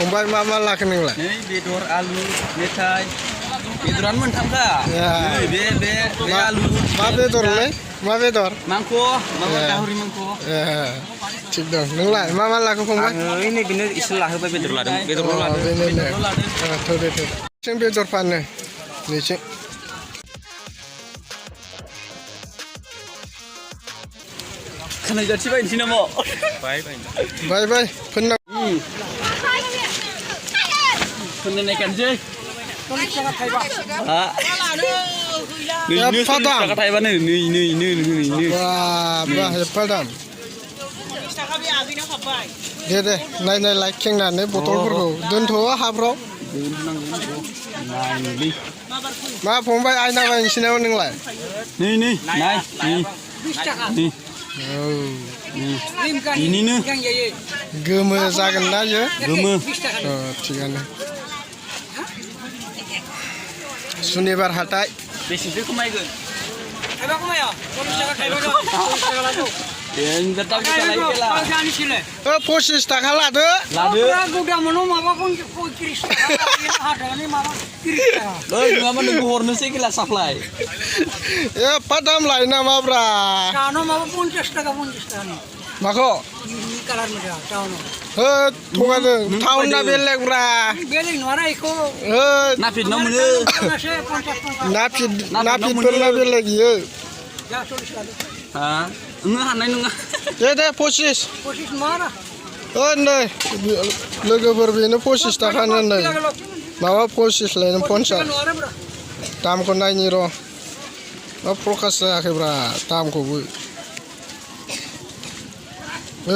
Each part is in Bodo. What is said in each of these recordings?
फंबाय मा लाखो नोंलाय? नै बेदर आलु मेथाइ बेदरानो मोनथामखा नै बे आलु मा बेदरलै मा बेदर? मांख' माबा गाहरि मांख' थिग दं नोंलाय मा लाखो फंबाय? आङो नै बेनो एसे लाहोबाय बेदर लादों बेदरल' लादों जों बेदर फानो नैथिं खानाय जाथि बायनोसै नामा? बाय फोनना फोननो नायखानोसै 40 थाखा थाइबा नै 40 थाखा थाइबा नै बा एफा दाम 40 थाखा बे आगैनाव हाबबाय दे नायलाय खेंनानै बथलफोरखौ दोनथ' हाफ्राव मा फंबाय आयना बायनोसै नामा नोंलाय? नै नाय 20 थाखा इनिनो गोमो जागोन ना इयो? गोमो थिगानो सुनिबार हाथाय बेसेसो खमायगोन? थाइबा खमाया 40 थाखा थाइबा दं 40 थाखा लादो देनजार दाम गोसालाय केला 25 थाखा लादो गोदामाव माबा 35 थाखा हाथायानो माबा 30 थाखा ओइ नङाबा नोंबो हरनोसै केला साप्लाय एफा दाम लायो नामाब्रा टाउनाव माबा 50 थाखा माखौ? कालार मोजां टाउनाव थगायदों टाउनना बेलेगब्रा बेलेग नङा इखौ नाफिदनाव मोनो नाफिदफोरना बेलेग इयो जा 40 लादो हा नों हानाय नङा दे 25 नङा नै लोगोफोर बेनो 25 थाखानो नै माबा 25 लायनो 50 दामखौ नायनि र' मा प्रकास जायाखैब्रा दामखौबो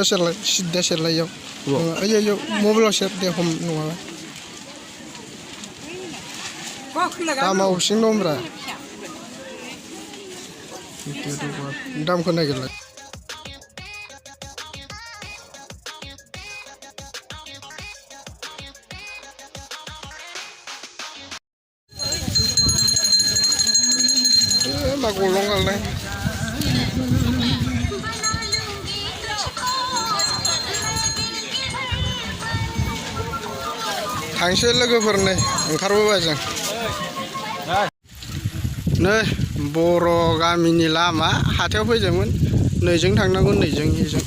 सेरलाय सिद्दा सेरलाय इयाव ओइयाव मबाइलाव सेर दे हम नङाबा दामा अबेसिम दंब्रा दामखौ नागिरलाय मा गलं गालनाय थांसै लोगोफोर नै ओंखारबोबाय जों नै बर' गामिनि लामा हाथायाव फैदोंमोन नैजों थांनांगौ नैजों इजों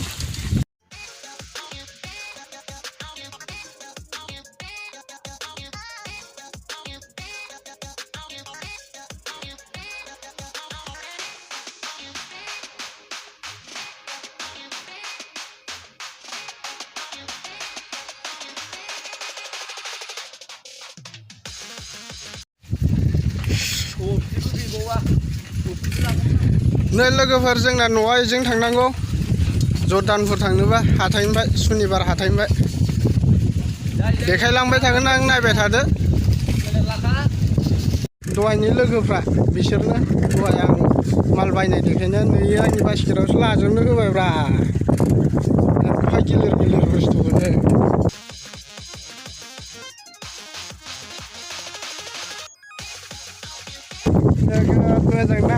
नै लोगोफोर जोंना न'आ इजों थांनांगौ जर्दानफोर थांनोबा हाथाइनिफ्राय सुनिबार हाथाइनिफ्राय देखायलांबाय थागोन आं नायबाय थादो दहायनि लोगोफ्रा बिसोरनो दहाय आं माल बायनाय देखायनो नै आंनि बास्केटावसो लाजोबनो होबायब्रा एफा गिलिर बुस्थुखौनो मोजां ना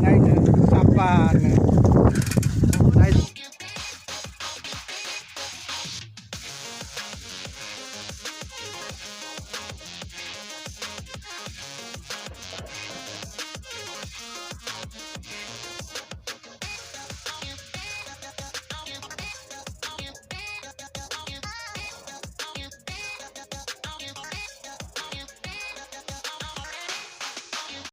नायनो साफानो